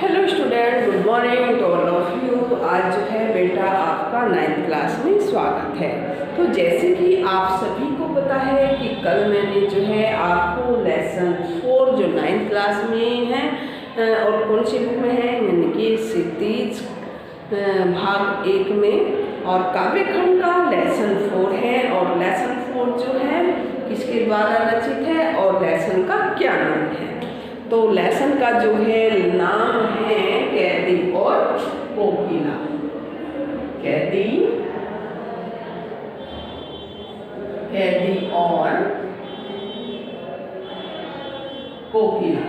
Hello student, good morning to all of you. आज जो है बेटा आपका 9th क्लास में स्वागत है। तो जैसे कि आप सभी को पता है कि कल मैंने जो है आपको लेसन 4 जो 9th क्लास में है और कौन सी बुक में है यानी कि क्षितिज भाग 1 में और काव्यखंड का लेसन 4 है। और लेसन 4 जो है किसके द्वारा रचित है और लेसन का क्या नाम है। तो लेसन का जो है नाम है कैदी और कोकिला। कैदी और कोकिला।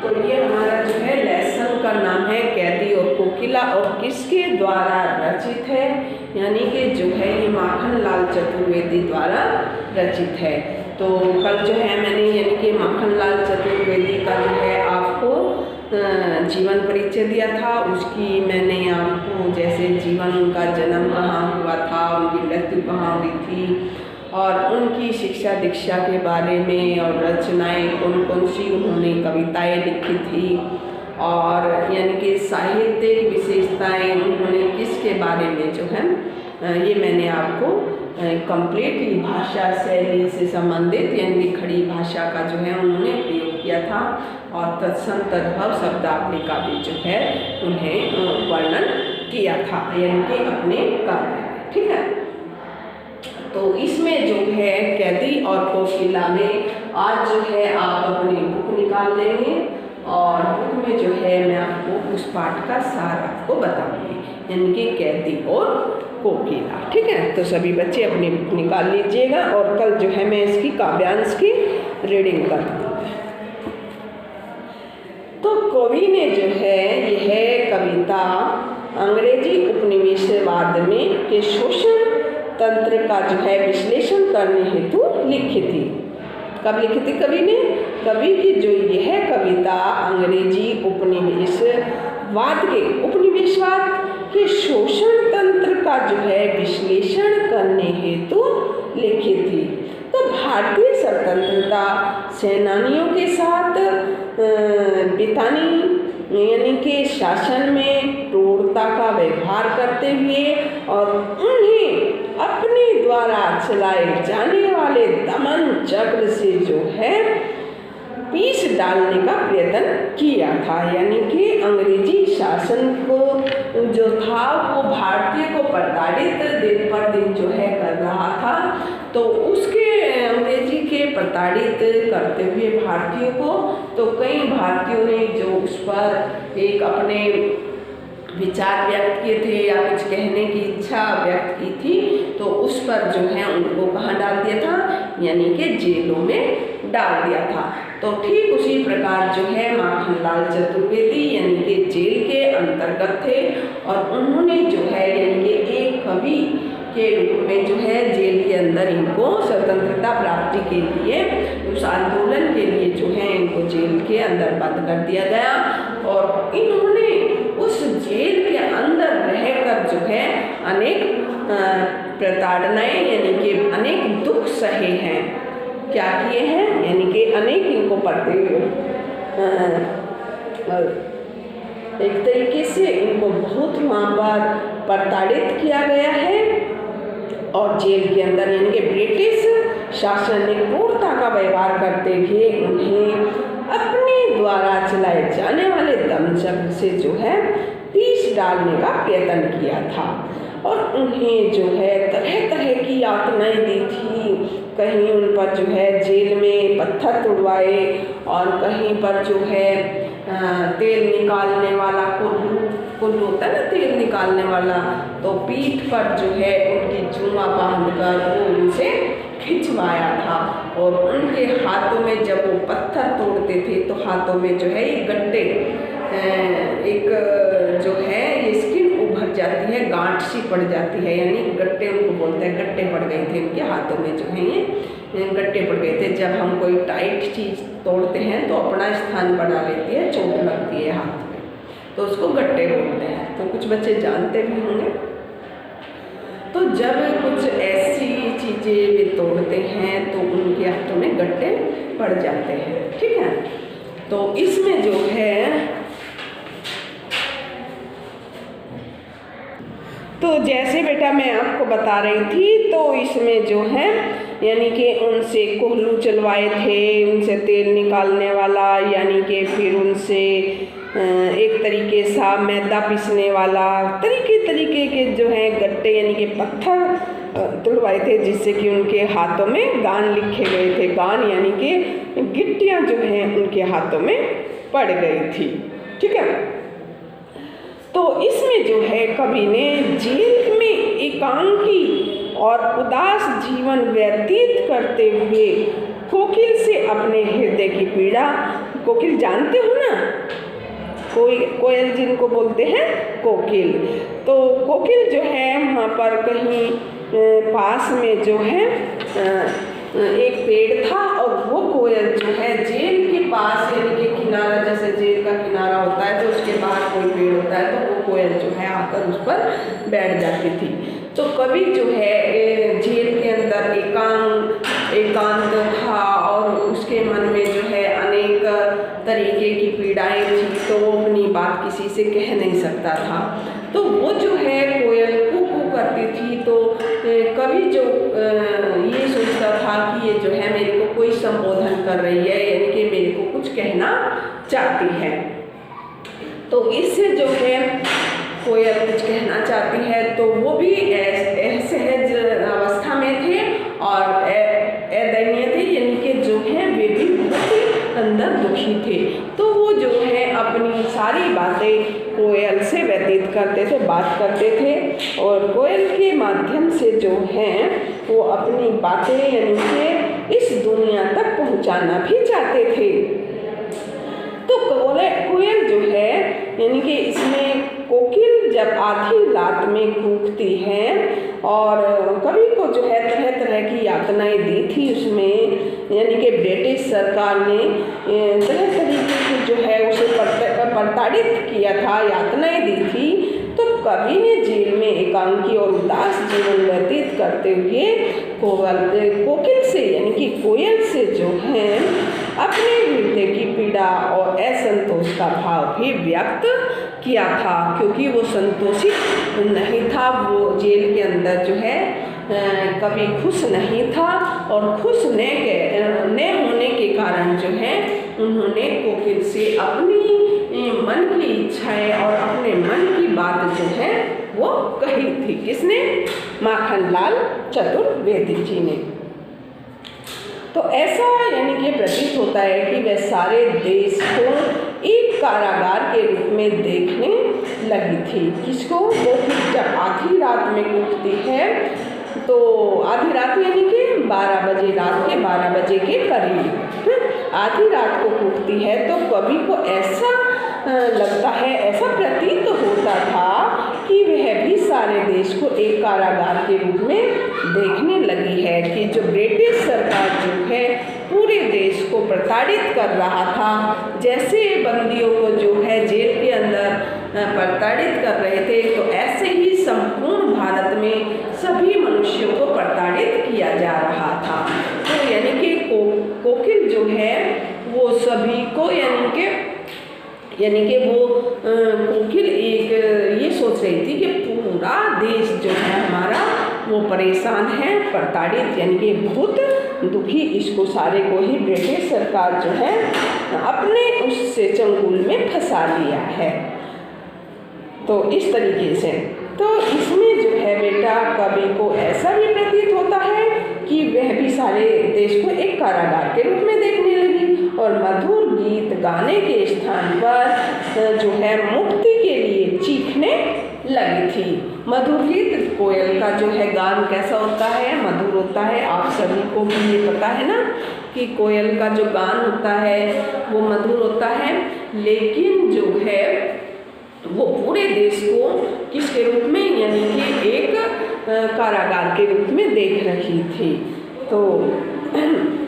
तो ये हमारा जो है लेसन का नाम है कैदी और कोकिला और किसके द्वारा रचित है यानी कि जो है ये माखनलाल चतुर्वेदी द्वारा रचित है। तो कल जो है मैंने यानी कि माखनलाल चतुर्वेदी का जो है आपको जीवन परिचय दिया था। उसकी मैंने आपको जैसे जीवन, उनका जन्म कहाँ हुआ था, उनकी मृत्यु कहाँ हुई थी और उनकी शिक्षा दीक्षा के बारे में और रचनाएं कौन कौन सी उन्होंने कविताएं लिखी थी और यानी कि साहित्यिक विशेषताएं उन्होंने किसके बारे में जो है ये मैंने आपको कंप्लीट भाषा शैली से संबंधित यानी कि खड़ी भाषा का जो है उन्होंने प्रयोग किया था और तत्सम तद्भव शब्दावली का भी जो है उन्हें वर्णन किया था यानी कि अपने काव्य में। ठीक है, तो इसमें जो है कैदी और कोकिला में आज जो है आप अपनी बुक निकाल लेंगे और बुक में जो है मैं आपको उस पाठ का सार आपको बताऊंगी यानी कि कैदी और कोकिला। ठीक है, तो सभी बच्चे अपनी बुक निकाल लीजिएगा और कल जो है मैं इसकी काव्यांश की रीडिंग कर दूँगी। तो कवि ने जो है यह कविता अंग्रेजी उपनिवेशवाद में के शोषण तंत्र का जो है विश्लेषण करने हेतु लिखी थी। कब लिखी थी कवि ने? कवि की जो यह कविता अंग्रेजी उपनिवेशवाद के शोषण तंत्र का जो है विश्लेषण करने हेतु लिखी थी। तो भारतीय स्वतंत्रता सेनानियों के साथ बितानी यानी कि शासन में क्रूरता का व्यवहार करते हुए और उन्हें अपने द्वारा चलाए जाने वाले दमन चक्र से जो है पीस डालने का प्रयत्न किया था। यानी कि अंग्रेजी शासन को जो था वो भारतीय को प्रताड़ित दिन पर दिन जो है कर रहा था। तो उसके अंग्रेजी के प्रताड़ित करते हुए भारतीयों को तो कई भारतीयों ने जो उस पर एक अपने विचार व्यक्त किए थे या कुछ कहने की इच्छा व्यक्त की थी तो उस पर जो है उनको कहाँ डाल दिया था यानी कि जेलों में डाल दिया था। तो ठीक उसी प्रकार जो है माखनलाल चतुर्वेदी यानी कि जेल के अंतर्गत थे और उन्होंने जो है यानी कि एक कवि के रूप में जो है जेल के अंदर इनको स्वतंत्रता प्राप्ति के लिए उस आंदोलन के लिए जो है इनको जेल के अंदर बंद कर दिया गया और इन्होंने उस जेल के अंदर रहकर जो है अनेक प्रताड़नाएं यानी कि अनेक दुख सहे हैं। क्या किए हैं यानी कि अनेक इनको पढ़ते हुए एक तरीके से इनको बहुत वहाँ पर प्रताड़ित किया गया है और जेल के अंदर यानी कि ब्रिटिश शासन ने क्रूरता का व्यवहार करते हुए उन्हें अपने द्वारा चलाए जाने वाले दमनचक्र से जो है पीस डालने का प्रयत्न किया था और उन्हें जो है तरह तरह की यातनाएं दी थी। कहीं उन पर जो है जेल में पत्थर तुड़वाए और कहीं पर जो है तेल निकालने वाला कुल्लू होता है ना, तेल निकालने वाला, तो पीठ पर जो है उनकी जुआ बांधकर वो उनसे खिंचवाया था और उनके हाथों में जब वो पत्थर तोड़ते थे तो हाथों में जो है ये गट्टे एक जो है ये स्किन उभर जाती है, गांठ सी पड़ जाती है यानी गट्टे उनको बोलते हैं। गट्टे पड़ गए थे उनके हाथों में जो है ये गट्टे पड़ गए थे। जब हम कोई टाइट चीज़ तोड़ते हैं तो अपना स्थान बना लेती है, चोट लगती है हाथ में। तो उसको गट्टे बोलते हैं। तो कुछ बच्चे जानते भी होंगे। तो जब कुछ ऐसी चीज़ें वे तोड़ते हैं तो उनके हाथों में गट्टे पड़ जाते हैं, ठीक है। तो इसमें जो है, तो जैसे बेटा मैं आपको बता रही थी, तो इसमें जो है यानी कि उनसे कोल्हू चलवाए थे, उनसे तेल निकालने वाला, यानी कि फिर उनसे एक तरीके सा मैदा पीसने वाला, तरीके के जो है गट्टे यानी कि पत्थर तुड़वाए थे, जिससे कि उनके हाथों में गान लिखे गए थे। गान यानी कि गिट्टियाँ जो हैं उनके हाथों में पड़ गई थी, ठीक है। तो इसमें जो है कवि ने जेल में एकांकी और उदास जीवन व्यतीत करते हुए कोकिल से अपने हृदय की पीड़ा, कोकिल जानते हो ना, कोयल जिनको बोलते हैं कोकिल, तो कोकिल जो है वहाँ पर कहीं पास में जो है एक पेड़ था, और वो कोयल जो है जेल के पास यानी कि किनारा, जैसे जेल का किनारा होता है तो उसके बाहर कोई पेड़ होता है, तो वो कोयल जो है आकर उस पर बैठ जाती थी। तो कवि जो है जेल के अंदर एकांत था और उसके मन में जो है अनेक तरीके की पीड़ाएं थी, तो वो अपनी बात किसी से कह नहीं सकता था। तो वो जो है कोयल कू करती थी, तो कवि जो ये सोचता था कि ये जो है मेरे को कोई संबोधन कर रही है, यानी कि मेरे को कुछ कहना चाहती है। तो इससे जो है कोयल कुछ कहना चाहती है, तो वो भी असहज अवस्था में थे और अदयनीय थे, यानी कि जो है वे भी बहुत ही अंदर दुखी थे। तो वो जो है अपनी सारी बातें कोयल से व्यतीत करते थे, बात करते थे, और कोयल के माध्यम से जो है वो अपनी बातें यानी कि इस दुनिया तक पहुंचाना भी चाहते थे। तो कोयल जो है यानी कि इसमें कोकिल जब आधी रात में कूकती है, और कवि को जो है तरह तरह की यातनाएं दी थी उसमें, यानी कि ब्रिटिश सरकार ने तरह तरीके की जो है उसे प्रताड़ित किया था, यातनाएं दी थी। तो कवि ने जेल में एकांकी और उदास जीवन व्यतीत करते हुए कोकिल से यानी कि कोयल से जो है अपने हृदय की पीड़ा और असंतोष का भाव भी व्यक्त किया था, क्योंकि वो संतोषित नहीं था। वो जेल के अंदर जो है कभी खुश नहीं था, और खुश न होने के कारण जो है उन्होंने कोकिल से अपनी मन की इच्छाएं और अपने मन की बात जो है वो कही थी। किसने? माखनलाल चतुर्वेदी जी ने। तो ऐसा यानी कि प्रतीत होता है कि वह सारे देश को एक कारागार के रूप में देखने लगी थी। किसको? वो जब आधी रात में कूदती है, तो आधी रात यानी कि 12 बजे, रात के 12 बजे के करीब आधी रात को कूदती है, तो कवि को ऐसा लगता है, ऐसा प्रतीत होता था कि वह भी सारे देश को एक कारागार के रूप में देखने लगी है, कि जो ब्रिटिश सरकार जो है पूरे देश को प्रताड़ित कर रहा था, जैसे बंदियों को जो है जेल के अंदर प्रताड़ित कर रहे थे, तो ऐसे ही संपूर्ण भारत में सभी मनुष्यों को प्रताड़ित किया जा रहा था। तो यानी कि कोकिल जो है वो सभी को यानी कि वो कोकिल एक ये सोच रही थी कि पूरा देश जो है हमारा वो परेशान है, प्रताड़ित यानी कि बहुत दुखी, इसको सारे को ही ब्रिटिश सरकार जो है अपने उससे चंगुल में फंसा लिया है। तो इस तरीके से तो इसमें जो है बेटा कवि को ऐसा भी प्रतीत होता है कि वह भी सारे देश को एक कारागार के रूप में देखने लगी, और मधुर गीत गाने के स्थान पर जो है मुक्ति के लिए चीखने लगी थी। मधुर गीत, कोयल का जो है गान कैसा होता है? मधुर होता है। आप सभी को भी ये पता है ना कि कोयल का जो गान होता है वो मधुर होता है, लेकिन जो है वो पूरे देश को किसके रूप में, यानी कि एक कारागार के रूप में देख रही थी। तो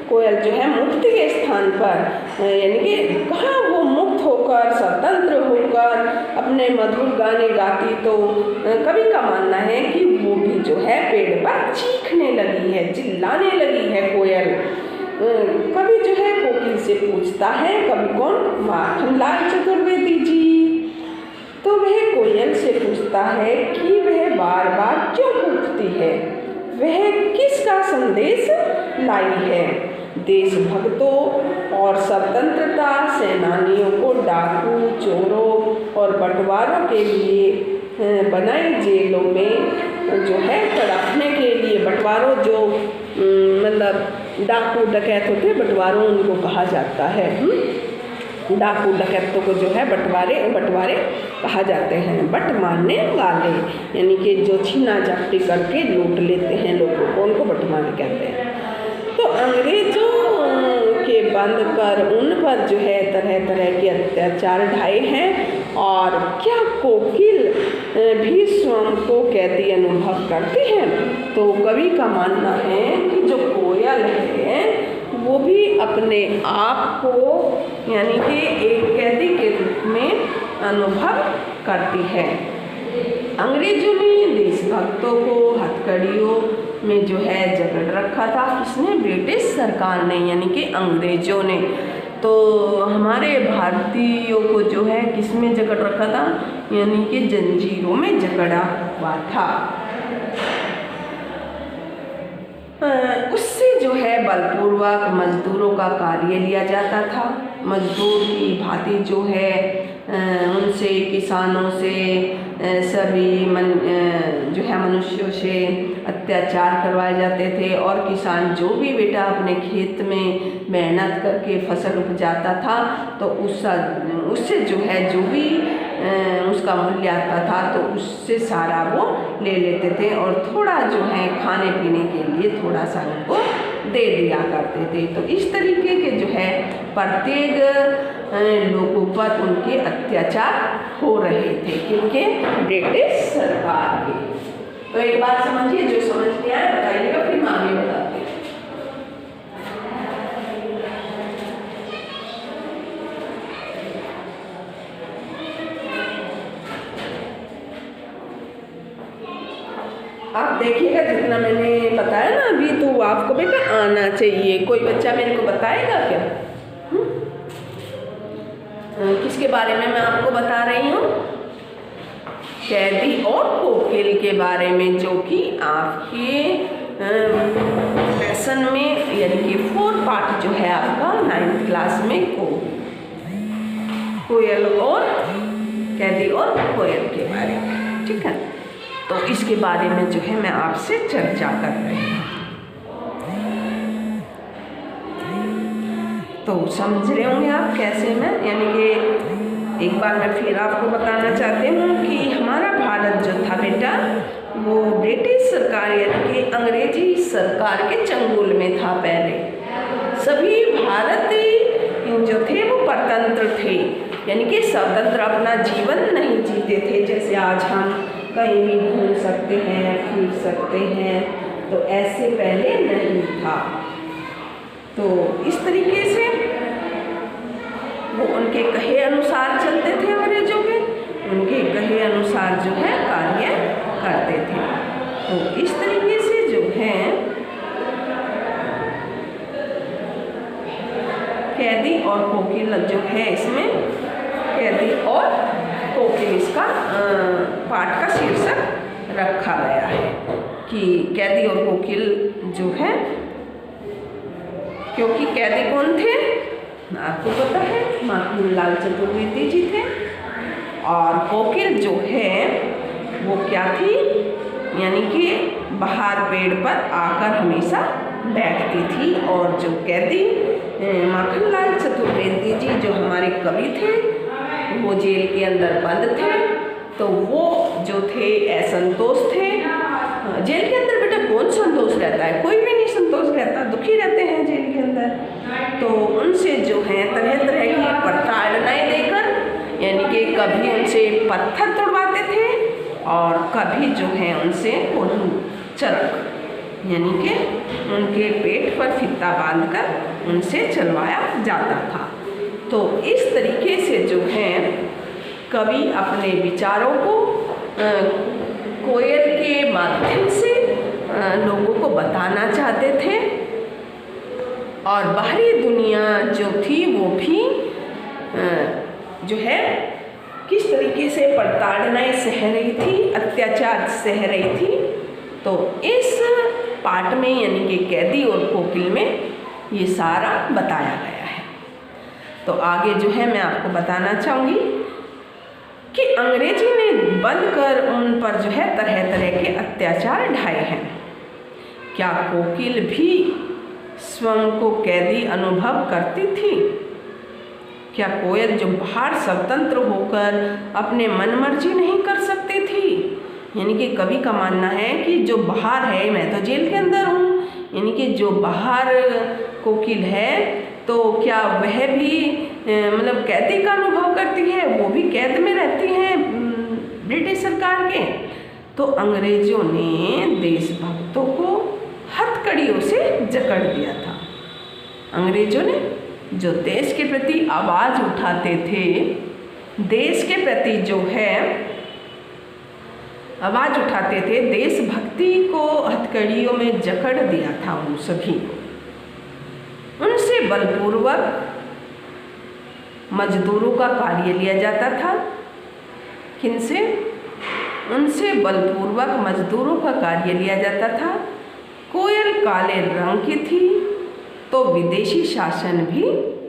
कोयल जो है मुक्ति के स्थान पर यानी कि कहाँ वो मुक्त होकर स्वतंत्र होकर होकर अपने मधुर गाने गाती तो कवि का मानना है कि वो भी जो है पेड़ पर चीखने लगी है, चिल्लाने लगी है कोयल। कवि जो है कोकिल से पूछता है, कवि कौन? माखनलाल चतुर्वेदी जी। तो वह कोयल से पूछता है कि वह बार बार क्यों कूकती है, वह किसका संदेश लाई है? देशभक्तों और स्वतंत्रता सेनानियों को डाकू, चोरों और बंटवारों के लिए बनाई जेलों में जो है तड़पने के लिए, बंटवारों जो मतलब डाकू डकैत होते, बंटवारों उनको कहा जाता है। डाकू डकैतों को जो है बंटवारे कहा जाते हैं। बट मारने वाले यानी कि जो छीना झपटी करके लूट लेते हैं लोगों को, उनको बंटवारे कहते हैं। तो अंग्रेजों के बंद कर उन पर जो है तरह तरह के अत्याचार ढाए हैं। और क्या कोकिल भी स्वयं को कैदी अनुभव करती हैं? तो कवि का मानना है कि जो कोयल है वो भी अपने आप को यानी कि एक कैदी के रूप में अनुभव करती है। अंग्रेजों ने देशभक्तों को हथकड़ियों में जो है जकड़ रखा था। किसने? ब्रिटिश सरकार ने यानी कि अंग्रेजों ने। तो हमारे भारतीयों को जो है किस में जकड़ रखा था? यानी कि जंजीरों में जकड़ा हुआ था। उससे जो है बलपूर्वक मजदूरों का कार्य लिया जाता था। मजदूर की भांति जो है उनसे, किसानों से, सभी जो है मनुष्यों से अत्याचार करवाए जाते थे। और किसान जो भी बेटा अपने खेत में मेहनत करके फसल उपजाता था तो उससे जो है जो भी उसका मूल्य आता था तो उससे सारा वो ले लेते थे और थोड़ा जो है खाने पीने के लिए थोड़ा सा उनको दे दिया करते थे। तो इस तरीके के जो है प्रत्येक लोगों पर उनके अत्याचार हो रहे थे, क्योंकि ब्रिटिश सरकार के। तो एक बात समझिए, जो समझ नहीं आया बताइएगा, फिर मैं आगे बताती हूँ। आप देखिएगा जितना मैंने बताया ना अभी, तो आपको बेटा आना चाहिए। कोई बच्चा मेरे को बताएगा क्या? किसके बारे में मैं आपको बता रही हूँ? कैदी और कोकिल के बारे में, जो कि आपके लेसन में यानी कि 4 पार्ट जो है आपका 9th क्लास में कोयल और कैदी और कोयल के बारे में, ठीक है। तो इसके बारे में जो है मैं आपसे चर्चा कर रही हूँ। तो समझ रहे होंगे आप कैसे मैं, यानी कि एक बार मैं फिर आपको बताना चाहती हूँ कि हमारा भारत जो था बेटा वो ब्रिटिश सरकार यानी कि अंग्रेजी सरकार के चंगुल में था। पहले सभी भारतीय जो थे वो परतंत्र थे, यानी कि स्वतंत्र अपना जीवन नहीं जीते थे। जैसे आज हम कहीं भी घूम सकते हैं, फिर सकते हैं, तो ऐसे पहले नहीं था। तो इस तरीके से वो उनके कहे अनुसार चलते थे, अंग्रेजों के उनके कहे अनुसार जो है कार्य करते थे। तो इस तरीके से जो है कैदी और कोकिल जो है, इसमें कैदी और कोकिल इसका पाठ का शीर्षक रखा गया है कि कैदी और कोकिल जो है, क्योंकि कैदी कौन थे आपको पता है, माखनलाल चतुर्वेदी जी थे। और कोकिल जो है वो क्या थी, यानी कि बाहर पेड़ पर आकर हमेशा बैठती थी। और जो कैदी माखनलाल चतुर्वेदी जी जो हमारे कवि थे, वो जेल के अंदर बंद थे। तो वो जो थे असंतोष थे। जेल के अंदर बेटा कौन संतोष रहता है? कोई भी नहीं संतोष रहता, दुखी रहते हैं जेल के अंदर। तो उनसे जो है तरह तरह की प्रताड़नाएं देकर, यानी कि कभी उनसे पत्थर तोड़वाते थे और कभी जो है उनसे चरक यानी कि उनके पेट पर फीता बांधकर उनसे चलवाया जाता था। तो इस तरीके से जो है कवि अपने विचारों को कोयल के माध्यम से लोगों को बताना चाहते थे और बाहरी दुनिया जो थी वो भी जो है किस तरीके से प्रताड़नाएं सह रही थी, अत्याचार सह रही थी। तो इस पाठ में यानी कि कैदी और कोकिल में ये सारा बताया गया है। तो आगे जो है मैं आपको बताना चाहूँगी कि अंग्रेजी ने बंद कर उन पर जो है तरह तरह के अत्याचार ढाए हैं। क्या कोकिल भी स्वयं को कैदी अनुभव करती थी? क्या कोयल जो बाहर स्वतंत्र होकर अपने मनमर्जी नहीं कर सकती थी? यानी कि कवि का मानना है कि जो बाहर है, मैं तो जेल के अंदर हूँ, यानी कि जो बाहर कोकिल है तो क्या वह भी मतलब कैदी का अनुभव करती है, वो भी कैद में रहती हैं ब्रिटिश सरकार के। तो अंग्रेजों ने देशभक्तों को हथकड़ियों से जकड़ दिया था। अंग्रेजों ने जो देश के प्रति आवाज़ उठाते थे, देश के प्रति जो है आवाज़ उठाते थे, देशभक्ति को हथकड़ियों में जकड़ दिया था उन सभी को। उनसे बलपूर्वक मजदूरों का कार्य लिया जाता था। किनसे? उनसे बलपूर्वक मजदूरों का कार्य लिया जाता था। कोयल काले रंग की थी तो विदेशी शासन भी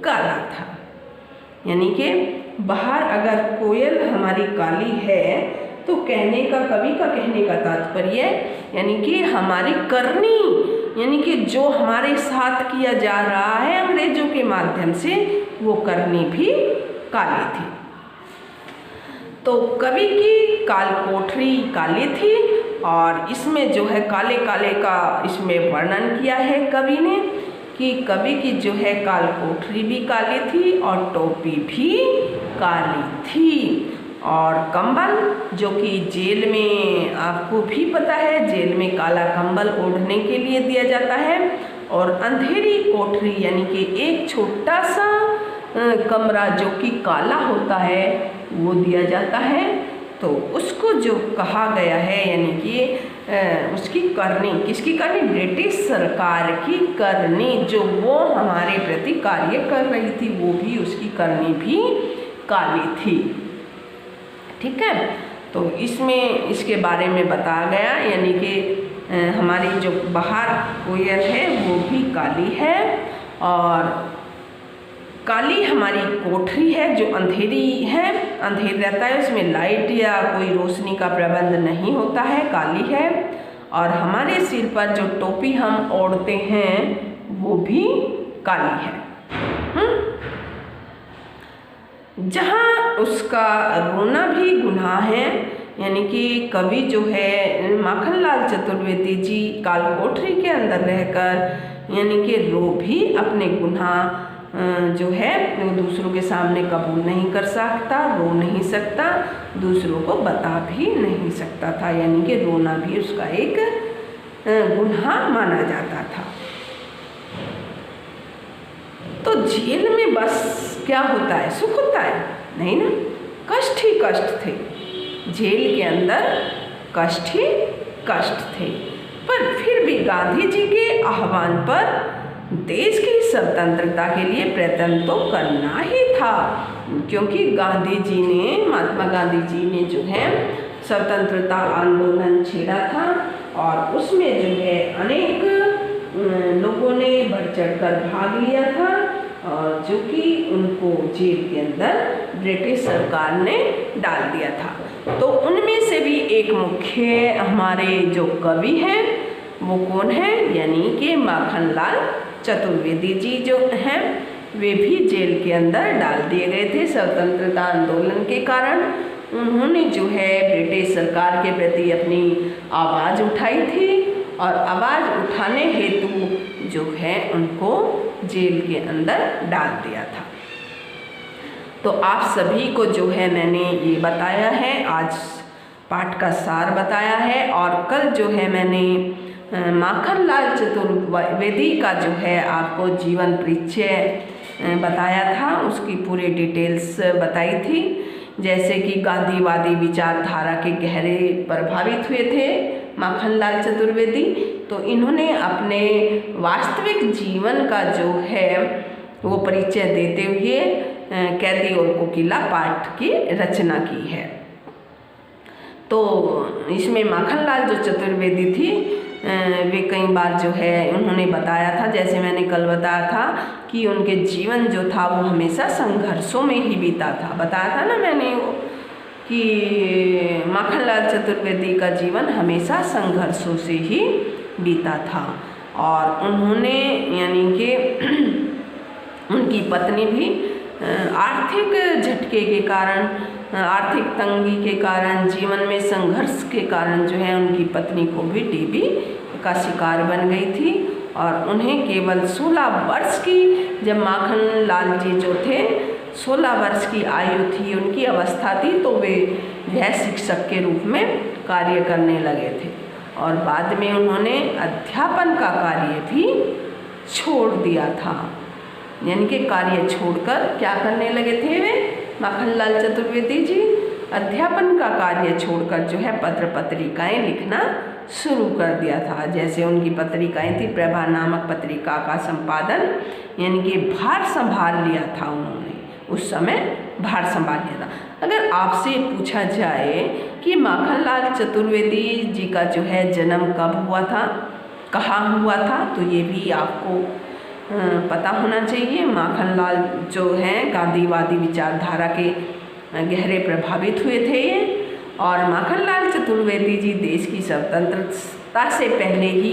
काला था। यानी कि बाहर अगर कोयल हमारी काली है तो कहने का, कवि का कहने का तात्पर्य यानी कि हमारी करनी, यानी कि जो हमारे साथ किया जा रहा है अंग्रेजों के माध्यम से, वो करनी भी काली थी। तो कवि की काल कोठरी काली थी और इसमें जो है काले काले का इसमें वर्णन किया है कवि ने कि कवि की जो है काल कोठरी भी काली थी और टोपी भी काली थी। और कंबल जो कि जेल में, आपको भी पता है, जेल में काला कंबल ओढ़ने के लिए दिया जाता है। और अंधेरी कोठरी यानी कि एक छोटा सा कमरा जो कि काला होता है वो दिया जाता है। तो उसको जो कहा गया है यानी कि उसकी करनी, किसकी करनी? ब्रिटिश सरकार की करनी, जो वो हमारे प्रति कार्य कर रही थी, वो भी उसकी करनी भी काली थी। ठीक है, तो इसमें इसके बारे में बताया गया, यानी कि हमारी जो बाहर कोयल है वो भी काली है और काली हमारी कोठरी है जो अंधेरी है, अंधेर रहता है, उसमें लाइट या कोई रोशनी का प्रबंध नहीं होता है, काली है। और हमारे सिर पर जो टोपी हम ओढ़ते हैं वो भी काली है। जहाँ उसका रोना भी गुनाह है, यानी कि कवि जो है माखनलाल चतुर्वेदी जी काल कोठरी के अंदर रहकर यानी कि रो भी अपने गुनाह जो है वो दूसरों के सामने कबूल नहीं कर सकता, रो नहीं सकता, दूसरों को बता भी नहीं सकता था, यानी कि रोना भी उसका एक गुनाह माना जाता था। तो जेल में बस क्या होता है? सुख होता है? नहीं ना, कष्ट ही कष्ट थे। जेल के अंदर कष्ट ही कष्ट थे। पर फिर भी गांधी जी के आह्वान पर देश की स्वतंत्रता के लिए प्रयत्न तो करना ही था, क्योंकि गांधी जी ने, महात्मा गांधी जी ने जो है स्वतंत्रता आंदोलन छेड़ा था और उसमें जो है अनेक लोगों ने बढ़ चढ़कर भाग लिया था और जो कि उनको जेल के अंदर ब्रिटिश सरकार ने डाल दिया था। तो उनमें से भी एक मुख्य हमारे जो कवि हैं वो कौन है? यानी कि माखनलाल चतुर्वेदी जी जो हैं वे भी जेल के अंदर डाल दिए गए थे स्वतंत्रता आंदोलन के कारण। उन्होंने जो है ब्रिटिश सरकार के प्रति अपनी आवाज़ उठाई थी और आवाज़ उठाने हेतु जो है उनको जेल के अंदर डाल दिया था। तो आप सभी को जो है मैंने ये बताया है, आज पाठ का सार बताया है और कल जो है मैंने माखनलाल चतुर्वेदी का जो है आपको जीवन परिचय बताया था, उसकी पूरी डिटेल्स बताई थी। जैसे कि गांधीवादी विचारधारा के गहरे प्रभावित हुए थे माखनलाल चतुर्वेदी। तो इन्होंने अपने वास्तविक जीवन का जो है वो परिचय देते हुए कैदी और कोकिला पाठ की रचना की है। तो इसमें माखनलाल जो चतुर्वेदी थी वे कई बार जो है उन्होंने बताया था, जैसे मैंने कल बताया था कि उनके जीवन जो था वो हमेशा संघर्षों में ही बीता था। बताया था ना मैंने वो कि माखनलाल चतुर्वेदी का जीवन हमेशा संघर्षों से ही बीता था। और उन्होंने यानी कि उनकी पत्नी भी आर्थिक झटके के कारण, आर्थिक तंगी के कारण, जीवन में संघर्ष के कारण जो है उनकी पत्नी को भी टीबी का शिकार बन गई थी। और उन्हें केवल 16 वर्ष की, जब माखनलाल जी जो थे 16 वर्ष की आयु थी, उनकी अवस्था थी, तो वे यह शिक्षक के रूप में कार्य करने लगे थे। और बाद में उन्होंने अध्यापन का कार्य भी छोड़ दिया था, यानी कि कार्य छोड़कर क्या करने लगे थे वे माखनलाल चतुर्वेदी जी? अध्यापन का कार्य छोड़कर जो है पत्र पत्रिकाएं लिखना शुरू कर दिया था। जैसे उनकी पत्रिकाएं थी, प्रभा नामक पत्रिका का संपादन यानी कि भार संभाल लिया था उन्होंने, उस समय भार संभाल लिया था। अगर आपसे पूछा जाए कि माखनलाल चतुर्वेदी जी का जो है जन्म कब हुआ था, कहाँ हुआ था, तो ये भी आपको पता होना चाहिए। माखनलाल जो हैं गांधीवादी विचारधारा के गहरे प्रभावित हुए थे ये। और माखनलाल चतुर्वेदी जी देश की स्वतंत्रता से पहले ही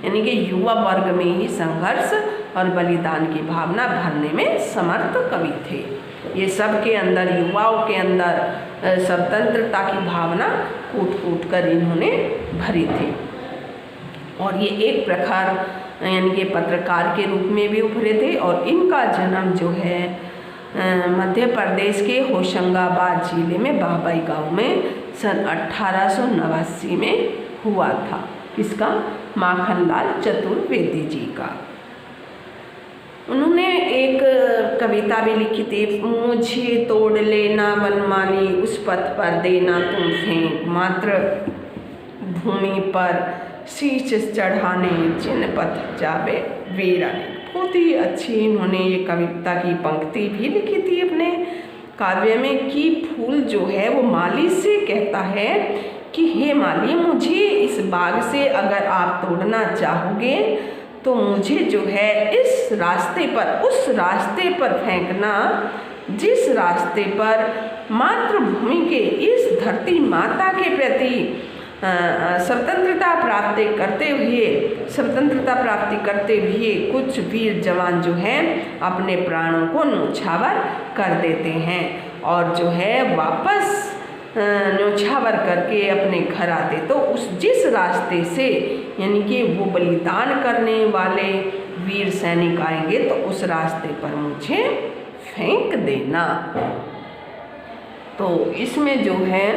यानी कि युवा वर्ग में ही संघर्ष और बलिदान की भावना भरने में समर्थ कवि थे। ये सब के अंदर, युवाओं के अंदर स्वतंत्रता की भावना कूट कूट कर इन्होंने भरी थी। और ये एक प्रखर यानी कि पत्रकार के रूप में भी उभरे थे। और इनका जन्म जो है मध्य प्रदेश के होशंगाबाद जिले में बाबई गांव में सन 1889 में हुआ था। किसका? माखनलाल चतुर्वेदी जी का। उन्होंने एक कविता भी लिखी थी, मुझे तोड़ लेना वनमाली, उस पथ पर देना तुम फेंक, मात्र भूमि पर शीश चढ़ाने, जिन पथ जावे वीराने। बहुत ही अच्छी इन्होंने ये कविता की पंक्ति भी लिखी थी अपने काव्य में कि फूल जो है वो माली से कहता है कि हे माली, मुझे इस बाग से अगर आप तोड़ना चाहोगे तो मुझे जो है इस रास्ते पर, उस रास्ते पर फेंकना जिस रास्ते पर मातृभूमि के, इस धरती माता के प्रति स्वतंत्रता प्राप्ति करते हुए कुछ वीर जवान जो हैं अपने प्राणों को न्योछावर कर देते हैं और जो है वापस न्योछावर करके अपने घर आते। तो उस जिस रास्ते से यानी कि वो बलिदान करने वाले वीर सैनिक आएंगे तो उस रास्ते पर मुझे फेंक देना। तो इसमें जो है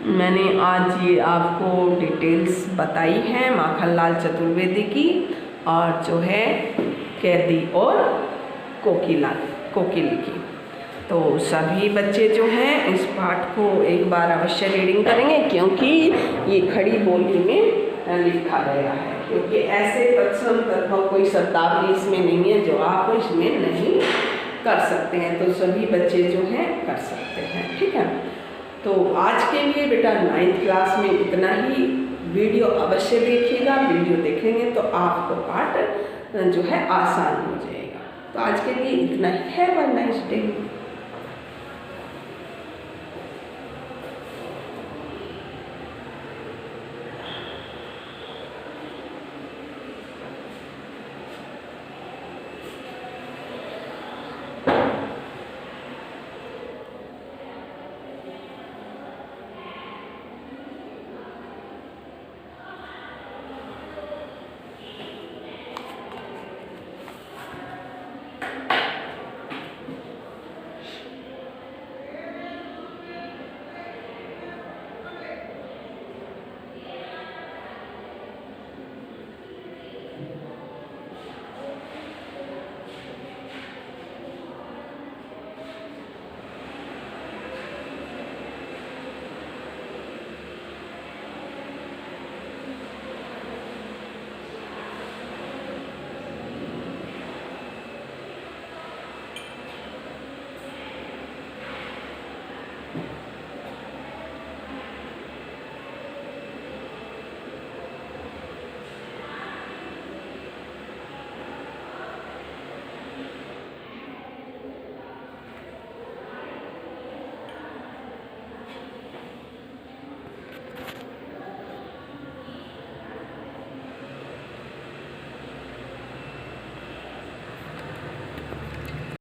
मैंने आज ये आपको डिटेल्स बताई हैं माखनलाल चतुर्वेदी की और जो है कैदी और कोकिल की। तो सभी बच्चे जो हैं इस पाठ को एक बार अवश्य रीडिंग करेंगे, क्योंकि ये खड़ी बोली में लिखा गया है, क्योंकि ऐसे तत्सम तद्भव कोई शब्दावली इसमें नहीं है जो आप इसमें नहीं कर सकते हैं। तो सभी बच्चे जो हैं कर सकते हैं, ठीक है। तो आज के लिए बेटा 9th क्लास में इतना ही। वीडियो अवश्य देखिएगा, वीडियो देखेंगे तो आपको पाठ जो है आसान हो जाएगा। तो आज के लिए इतना ही है। Have a nice day.